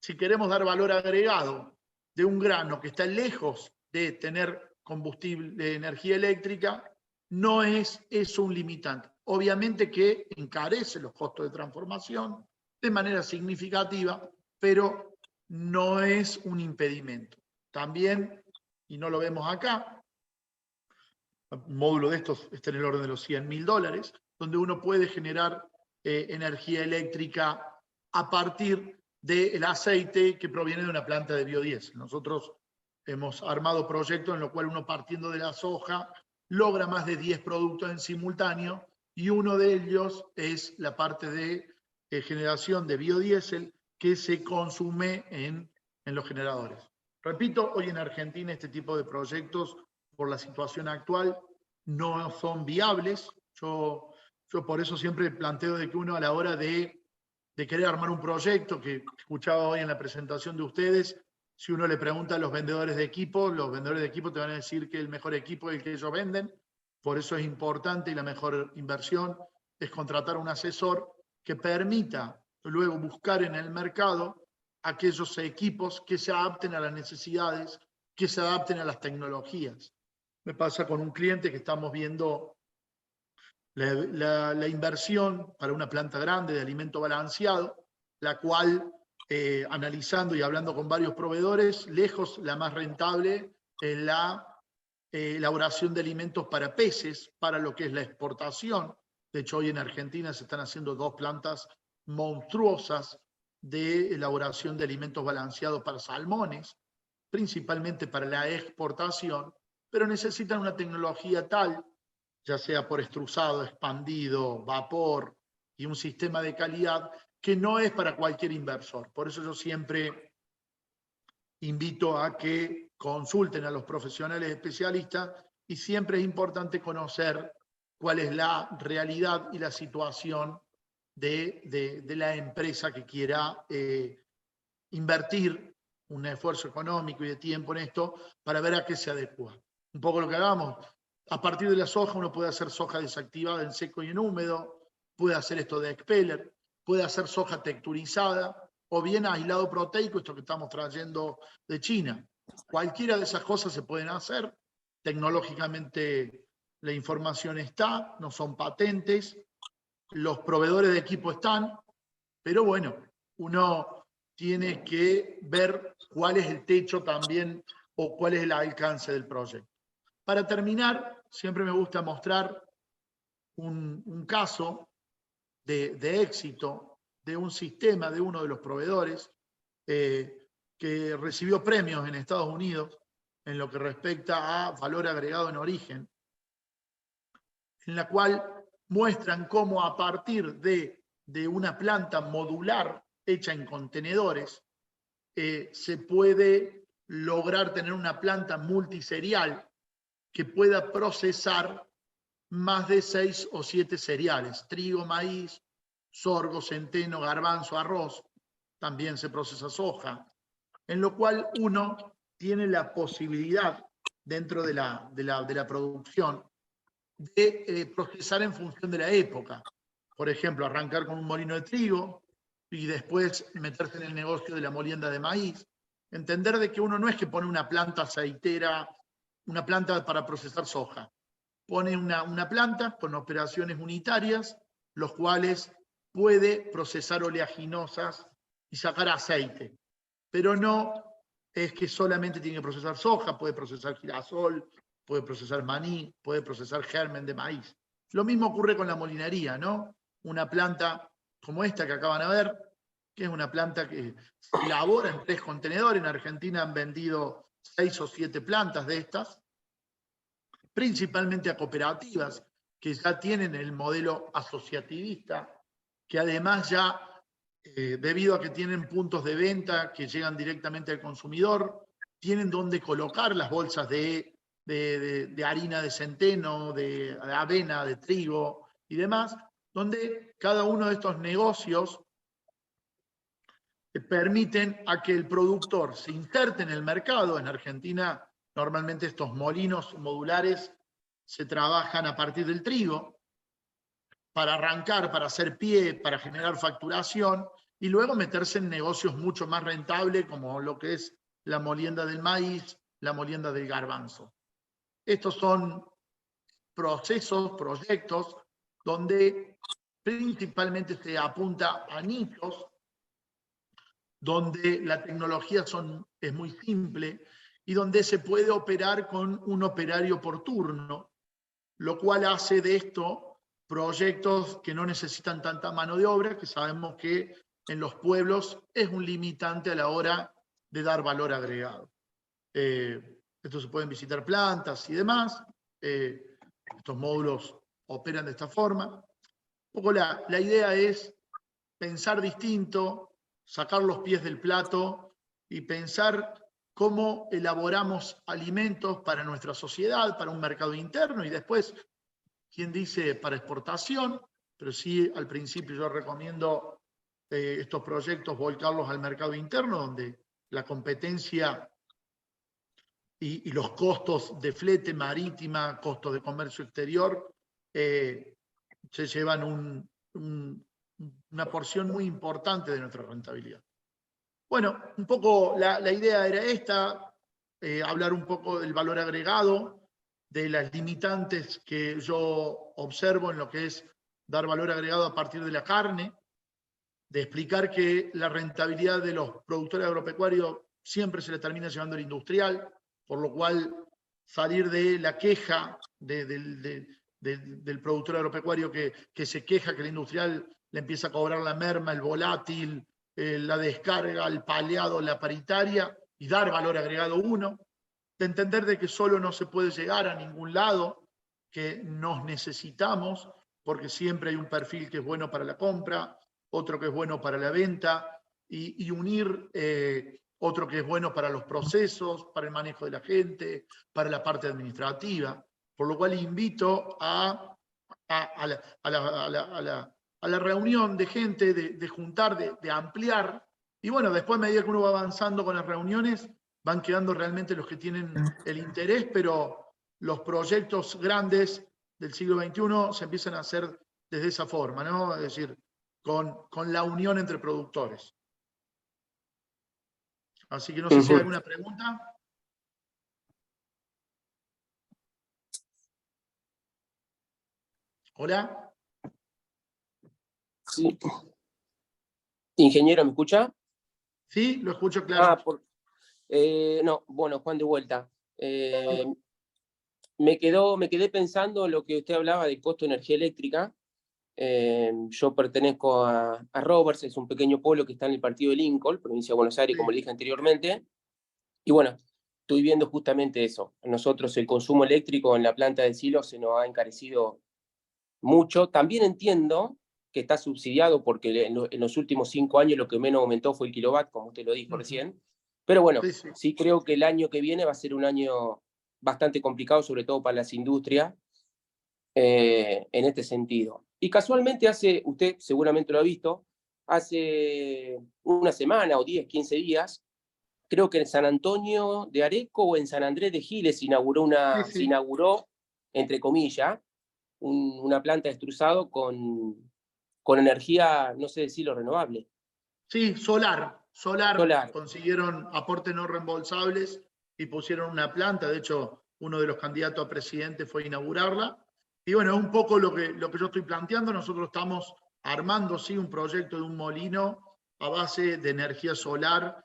si queremos dar valor agregado de un grano que está lejos de tener combustible, de energía eléctrica, no es eso un limitante. Obviamente que encarece los costos de transformación de manera significativa, pero no es un impedimento. También, y no lo vemos acá, un módulo de estos está en el orden de los $100.000, donde uno puede generar energía eléctrica a partir del aceite que proviene de una planta de biodiesel. Nosotros hemos armado proyectos en los cuales uno, partiendo de la soja, logra más de 10 productos en simultáneo, y uno de ellos es la parte de generación de biodiesel que se consume en los generadores. Repito, hoy en Argentina este tipo de proyectos, por la situación actual, no son viables. Yo por eso siempre planteo de que uno, a la hora de querer armar un proyecto, que escuchaba hoy en la presentación de ustedes, si uno le pregunta a los vendedores de equipo, los vendedores de equipo te van a decir que el mejor equipo es el que ellos venden. Por eso es importante, y la mejor inversión es contratar a un asesor que permita luego buscar en el mercado aquellos equipos que se adapten a las necesidades, que se adapten a las tecnologías. Me pasa con un cliente que estamos viendo la inversión para una planta grande de alimento balanceado, la cual, analizando y hablando con varios proveedores, lejos la más rentable es la elaboración de alimentos para peces, para lo que es la exportación. De hecho, hoy en Argentina se están haciendo 2 plantas monstruosas de elaboración de alimentos balanceados para salmones, principalmente para la exportación, pero necesitan una tecnología tal, ya sea por extrusado, expandido, vapor y un sistema de calidad, que no es para cualquier inversor. Por eso yo siempre invito a que consulten a los profesionales especialistas, y siempre es importante conocer cuál es la realidad y la situación de la empresa que quiera invertir un esfuerzo económico y de tiempo en esto, para ver a qué se adecua. Un poco lo que hagamos. A partir de la soja uno puede hacer soja desactivada en seco y en húmedo, puede hacer esto de expeller. puede hacer soja texturizada, o bien aislado proteico, esto que estamos trayendo de China. Cualquiera de esas cosas se pueden hacer. Tecnológicamente la información está, no son patentes, los proveedores de equipo están, pero bueno, uno tiene que ver cuál es el techo también o cuál es el alcance del proyecto. Para terminar, siempre me gusta mostrar un caso de éxito de un sistema de uno de los proveedores que recibió premios en Estados Unidos en lo que respecta a valor agregado en origen, en la cual muestran cómo a partir de una planta modular hecha en contenedores se puede lograr tener una planta multiserial que pueda procesar más de 6 o 7 cereales: trigo, maíz, sorgo, centeno, garbanzo, arroz. También se procesa soja, en lo cual uno tiene la posibilidad dentro de la producción de procesar en función de la época. Por ejemplo, arrancar con un molino de trigo y después meterse en el negocio de la molienda de maíz. Entender de que uno no es que pone una planta aceitera, una planta para procesar soja. Pone una planta con operaciones unitarias, los cuales puede procesar oleaginosas y sacar aceite. Pero no es que solamente tiene que procesar soja, puede procesar girasol, puede procesar maní, puede procesar germen de maíz. Lo mismo ocurre con la molinería, ¿no? Una planta como esta que acaban de ver, que es una planta que se elabora en 3 contenedores. En Argentina han vendido 6 o 7 plantas de estas, principalmente a cooperativas que ya tienen el modelo asociativista, que además ya, debido a que tienen puntos de venta que llegan directamente al consumidor, tienen donde colocar las bolsas de harina de centeno, de avena, de trigo y demás, donde cada uno de estos negocios permiten a que el productor se inserte en el mercado. En Argentina, normalmente estos molinos modulares se trabajan a partir del trigo para arrancar, para hacer pie, para generar facturación y luego meterse en negocios mucho más rentables como lo que es la molienda del maíz, la molienda del garbanzo. Estos son procesos, proyectos donde principalmente se apunta a nichos, donde la tecnología es muy simple y donde se puede operar con un operario por turno, lo cual hace de esto proyectos que no necesitan tanta mano de obra, que sabemos que en los pueblos es un limitante a la hora de dar valor agregado. Esto se pueden visitar plantas y demás. Estos módulos operan de esta forma. Un poco la idea es pensar distinto, sacar los pies del plato y pensar cómo elaboramos alimentos para nuestra sociedad, para un mercado interno y después, quien dice para exportación, pero sí al principio yo recomiendo estos proyectos volcarlos al mercado interno, donde la competencia y los costos de flete marítima, costos de comercio exterior, se llevan una porción muy importante de nuestra rentabilidad. Bueno, un poco la idea era esta, hablar un poco del valor agregado, de las limitantes que yo observo en lo que es dar valor agregado a partir de la carne, de explicar que la rentabilidad de los productores agropecuarios siempre se le termina llevando al industrial, por lo cual salir de la queja del productor agropecuario que se queja que el industrial le empieza a cobrar la merma, el volátil, la descarga, el paleado, la paritaria, y dar valor agregado uno, de entender de que solo no se puede llegar a ningún lado, que nos necesitamos, porque siempre hay un perfil que es bueno para la compra, otro que es bueno para la venta, y unir otro que es bueno para los procesos, para el manejo de la gente, para la parte administrativa, por lo cual invito a la reunión de gente, de juntar, de ampliar, y bueno, después a medida que uno va avanzando con las reuniones, van quedando realmente los que tienen el interés, pero los proyectos grandes del siglo XXI se empiezan a hacer desde esa forma, ¿no? Es decir, con la unión entre productores. Así que no sé si hay alguna pregunta. Hola. Sí. Ingeniero, ¿me escucha? Sí, lo escucho claro. No, bueno, Juan, de vuelta. Me quedé pensando en lo que usted hablaba del costo de energía eléctrica. Yo pertenezco a Roberts, es un pequeño pueblo que está en el partido de Lincoln, provincia de Buenos Aires, como le dije anteriormente. Y bueno, estoy viendo justamente eso. A nosotros el consumo eléctrico en la planta de Silo se nos ha encarecido mucho. También entiendo que está subsidiado porque en los últimos 5 años lo que menos aumentó fue el kilowatt, como usted lo dijo recién. Pero bueno, sí creo que el año que viene va a ser un año bastante complicado, sobre todo para las industrias, en este sentido. Y casualmente usted seguramente lo ha visto, hace una semana o 10, 15 días, creo que en San Antonio de Areco o en San Andrés de Giles se inauguró, entre comillas, una planta de extrusado con energía, no sé decirlo, renovable. Sí, solar. Consiguieron aportes no reembolsables y pusieron una planta. De hecho, uno de los candidatos a presidente fue a inaugurarla. Y bueno, es un poco lo que yo estoy planteando. Nosotros estamos armando, sí, un proyecto de un molino a base de energía solar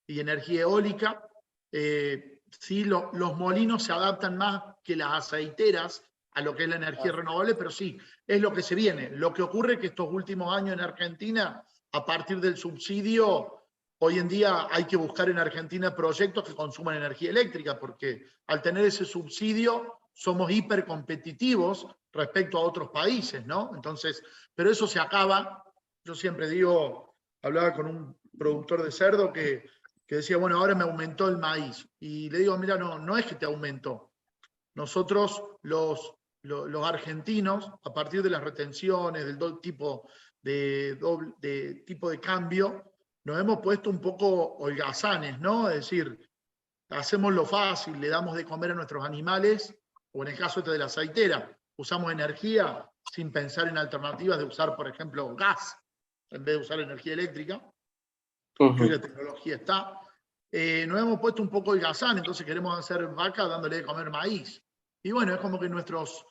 y energía eólica. Sí, los molinos se adaptan más que las aceiteras a lo que es la energía renovable, pero sí, es lo que se viene. Lo que ocurre es que estos últimos años en Argentina, a partir del subsidio, hoy en día hay que buscar en Argentina proyectos que consuman energía eléctrica, porque al tener ese subsidio somos hipercompetitivos respecto a otros países, ¿no? Entonces, pero eso se acaba. Yo siempre digo, hablaba con un productor de cerdo que decía, bueno, ahora me aumentó el maíz. Y le digo, mira, no es que te aumentó. Nosotros, los argentinos, a partir de las retenciones, del tipo de tipo de cambio, nos hemos puesto un poco holgazanes, ¿no? Es decir, hacemos lo fácil, le damos de comer a nuestros animales, o en el caso de la aceitera, usamos energía sin pensar en alternativas de usar, por ejemplo, gas, en vez de usar energía eléctrica, que hoy la tecnología está. Nos hemos puesto un poco holgazán, entonces queremos hacer vaca dándole de comer maíz. Y bueno, es como que nuestros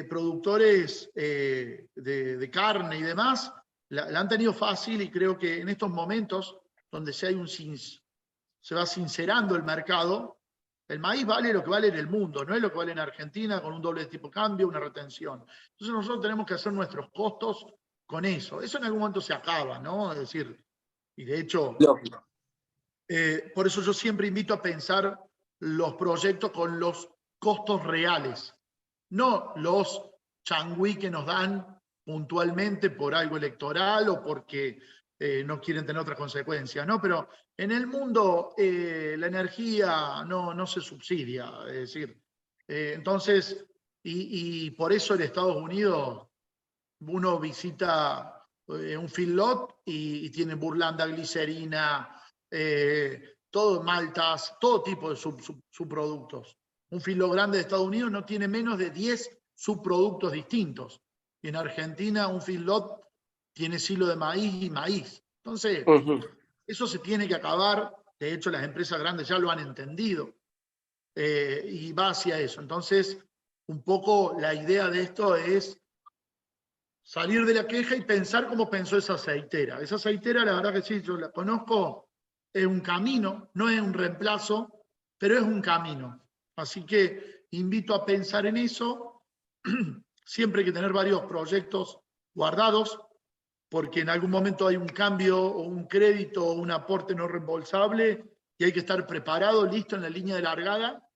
productores de carne y demás la han tenido fácil, y creo que en estos momentos donde se va sincerando el mercado, el maíz vale lo que vale en el mundo, no es lo que vale en Argentina con un doble de tipo de cambio, una retención. Entonces nosotros tenemos que hacer nuestros costos con eso. Eso en algún momento se acaba, ¿no? Es decir, y de hecho, por eso yo siempre invito a pensar los proyectos con los costos reales, no los changüí que nos dan puntualmente por algo electoral o porque no quieren tener otras consecuencias, ¿no? Pero en el mundo la energía no se subsidia, es decir, entonces, y por eso en Estados Unidos uno visita un feedlot y tiene burlanda, glicerina, todo maltas, todo tipo de subproductos. Un feedlot grande de Estados Unidos no tiene menos de 10 subproductos distintos. Y en Argentina un feedlot tiene silo de maíz y maíz. Entonces, eso se tiene que acabar. De hecho, las empresas grandes ya lo han entendido. Y va hacia eso. Entonces, un poco la idea de esto es salir de la queja y pensar como pensó esa aceitera. Esa aceitera, la verdad que sí, yo la conozco, es un camino, no es un reemplazo, pero es un camino. Así que invito a pensar en eso. Siempre hay que tener varios proyectos guardados, porque en algún momento hay un cambio o un crédito o un aporte no reembolsable y hay que estar preparado, listo en la línea de largada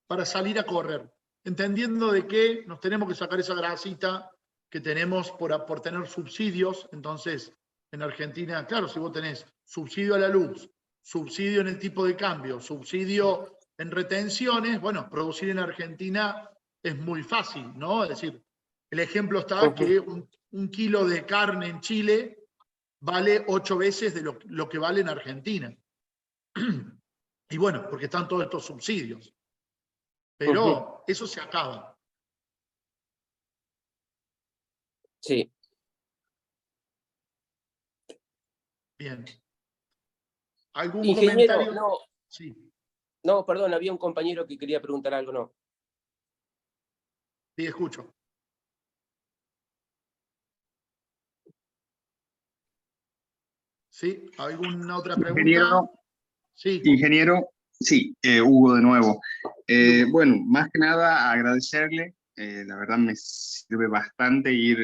para salir a correr, entendiendo de que nos tenemos que sacar esa grasita que tenemos por tener subsidios. Entonces, en Argentina, claro, si vos tenés subsidio a la luz, subsidio en el tipo de cambio, subsidio en retenciones, bueno, producir en Argentina es muy fácil, ¿no? Es decir, el ejemplo está que un kilo de carne en Chile vale 8 veces de lo que vale en Argentina. Y bueno, porque están todos estos subsidios. Pero eso se acaba. Sí. Bien. ¿Algún Ingeniero, comentario? no, Sí, no, perdón, había un compañero que quería preguntar algo, ¿no? sí, escucho. ¿Sí? ¿Alguna otra pregunta? Ingeniero, Sí, ingeniero, sí, Hugo de nuevo. Hugo. Bueno, más que nada agradecerle, la verdad me sirve bastante ir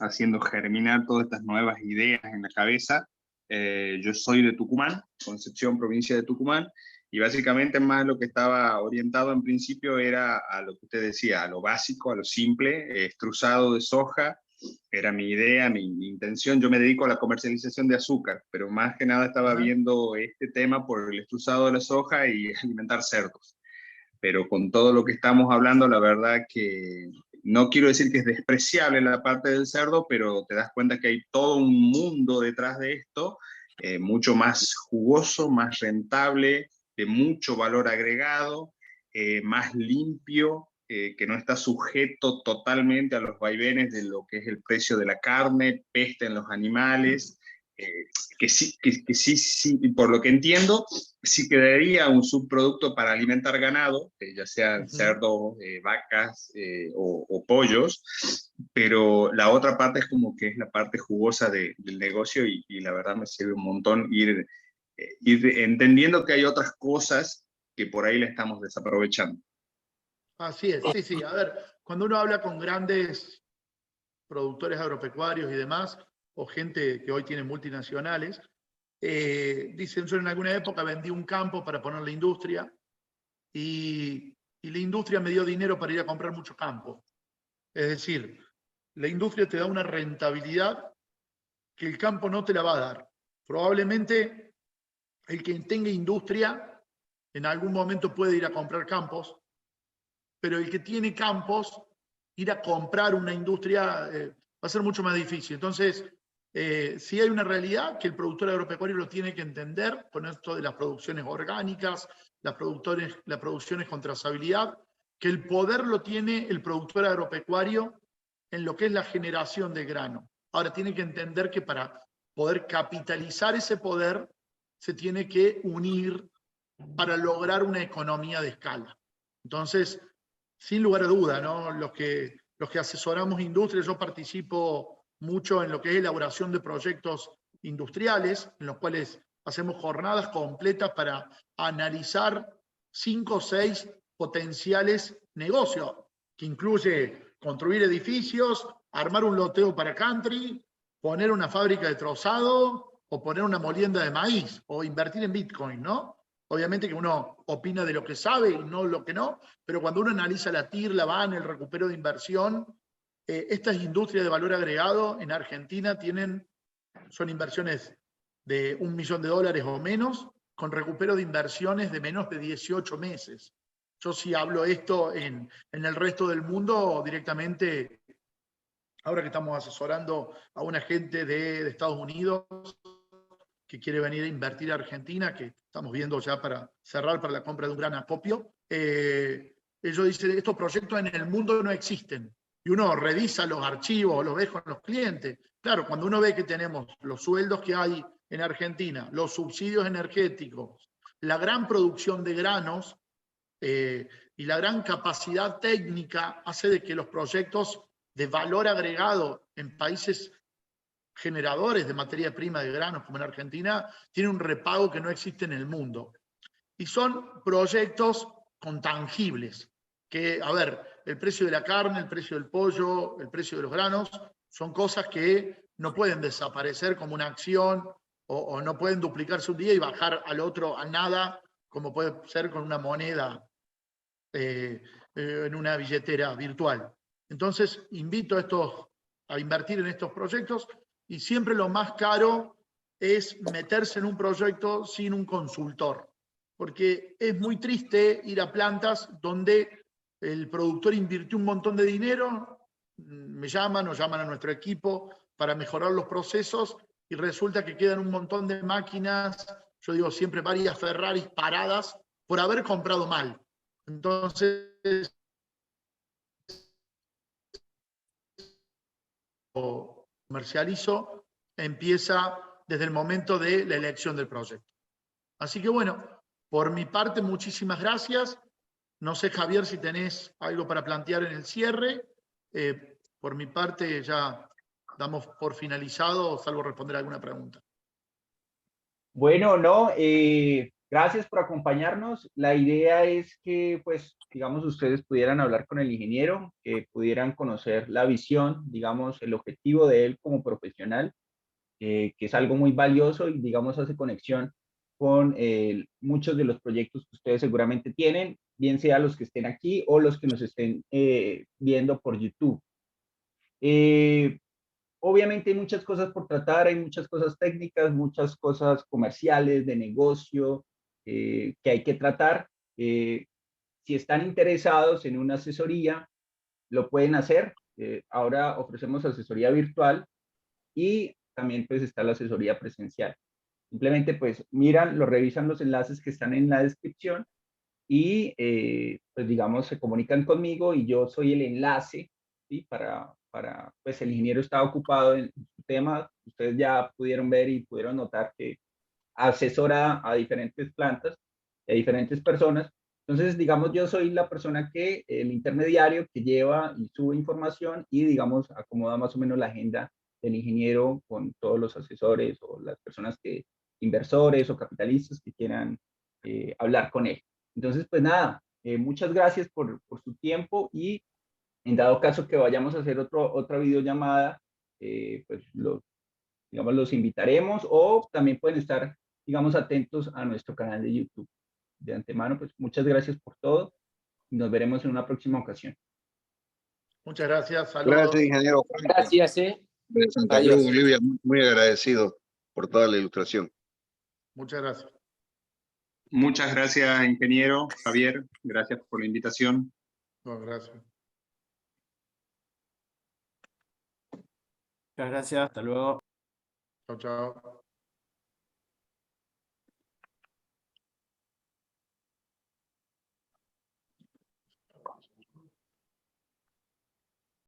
haciendo germinar todas estas nuevas ideas en la cabeza. Yo soy de Tucumán, Concepción, provincia de Tucumán, y básicamente más lo que estaba orientado en principio era a lo que usted decía, a lo básico, a lo simple, extrusado de soja. Era mi idea, mi intención. Yo me dedico a la comercialización de azúcar, pero más que nada estaba Ajá. viendo este tema por el extrusado de la soja y alimentar cerdos. Pero con todo lo que estamos hablando, la verdad que no quiero decir que es despreciable la parte del cerdo, pero te das cuenta que hay todo un mundo detrás de esto, mucho más jugoso, más rentable, de mucho valor agregado, más limpio, que no está sujeto totalmente a los vaivenes de lo que es el precio de la carne, peste en los animales, que sí, por lo que entiendo, sí quedaría un subproducto para alimentar ganado, ya sean cerdos, vacas o pollos, pero la otra parte es como que es la parte jugosa del negocio y la verdad me sirve un montón ir entendiendo que hay otras cosas que por ahí le estamos desaprovechando. Así es, sí, sí. A ver, cuando uno habla con grandes productores agropecuarios y demás, o gente que hoy tiene multinacionales, dicen, yo en alguna época vendí un campo para poner la industria y la industria me dio dinero para ir a comprar mucho campo. Es decir, la industria te da una rentabilidad que el campo no te la va a dar. Probablemente el que tenga industria en algún momento puede ir a comprar campos, pero el que tiene campos, ir a comprar una industria va a ser mucho más difícil. Entonces, sí hay una realidad que el productor agropecuario lo tiene que entender con esto de las producciones orgánicas, las producciones con trazabilidad, que el poder lo tiene el productor agropecuario en lo que es la generación de grano. Ahora tiene que entender que para poder capitalizar ese poder se tiene que unir para lograr una economía de escala. Entonces, sin lugar a duda, ¿no? Los que asesoramos industrias, yo participo mucho en lo que es elaboración de proyectos industriales, en los cuales hacemos jornadas completas para analizar 5 o 6 potenciales negocios, que incluye construir edificios, armar un loteo para country, poner una fábrica de trozado o poner una molienda de maíz o invertir en Bitcoin, ¿no? Obviamente que uno opina de lo que sabe y no lo que no, pero cuando uno analiza la TIR, la BAN, el recupero de inversión, estas industrias de valor agregado en Argentina son inversiones de $1 millón o menos, con recupero de inversiones de menos de 18 meses. Yo sí hablo esto en el resto del mundo directamente, ahora que estamos asesorando a una gente de Estados Unidos que quiere venir a invertir a Argentina, que estamos viendo ya para cerrar para la compra de un gran acopio. Ellos dicen, estos proyectos en el mundo no existen. Y uno revisa los archivos, los ve con los clientes. Claro, cuando uno ve que tenemos los sueldos que hay en Argentina, los subsidios energéticos, la gran producción de granos y la gran capacidad técnica hace de que los proyectos de valor agregado en países generadores de materia prima de granos como en Argentina tienen un repago que no existe en el mundo. Y son proyectos con tangibles, que, a ver, el precio de la carne, el precio del pollo, el precio de los granos, son cosas que no pueden desaparecer como una acción o no pueden duplicarse un día y bajar al otro a nada, como puede ser con una moneda en una billetera virtual. Entonces, invito a invertir en estos proyectos y siempre lo más caro es meterse en un proyecto sin un consultor, porque es muy triste ir a plantas donde el productor invirtió un montón de dinero, me llaman o llaman a nuestro equipo para mejorar los procesos y resulta que quedan un montón de máquinas, yo digo siempre varias Ferraris paradas por haber comprado mal. Entonces, comercializo, empieza desde el momento de la elección del proyecto. Así que bueno, por mi parte, muchísimas gracias. No sé, Javier, si tenés algo para plantear en el cierre. Por mi parte, ya damos por finalizado, salvo responder alguna pregunta. Bueno, no, gracias por acompañarnos. La idea es que, pues, digamos, ustedes pudieran hablar con el ingeniero, que pudieran conocer la visión, digamos, el objetivo de él como profesional, que es algo muy valioso y, digamos, hace conexión con muchos de los proyectos que ustedes seguramente tienen, bien sea los que estén aquí o los que nos estén viendo por YouTube. Obviamente hay muchas cosas por tratar, hay muchas cosas técnicas, muchas cosas comerciales, de negocio, que hay que tratar. Si están interesados en una asesoría, lo pueden hacer. Ahora ofrecemos asesoría virtual y también pues está la asesoría presencial. Simplemente pues miran, lo revisan los enlaces que están en la descripción y pues digamos se comunican conmigo y yo soy el enlace, ¿sí? Pues el ingeniero está ocupado en su tema. Ustedes ya pudieron ver y pudieron notar que asesora a diferentes plantas, a diferentes personas. Entonces, digamos, yo soy la persona que, el intermediario que lleva y sube información y, digamos, acomoda más o menos la agenda del ingeniero con todos los asesores o las personas que, inversores o capitalistas que quieran hablar con él. Entonces, pues nada, muchas gracias por su tiempo y en dado caso que vayamos a hacer otra videollamada, pues digamos, los invitaremos o también pueden estar, digamos, atentos a nuestro canal de YouTube. De antemano, pues muchas gracias por todo y nos veremos en una próxima ocasión. Muchas gracias, saludos. Gracias, ingeniero Franco. Gracias, De Santa Adiós. Cruz, Bolivia, muy agradecido por toda la ilustración. Muchas gracias. Muchas gracias, ingeniero Javier. Gracias por la invitación. No, gracias. Muchas gracias, hasta luego. Chao, chao.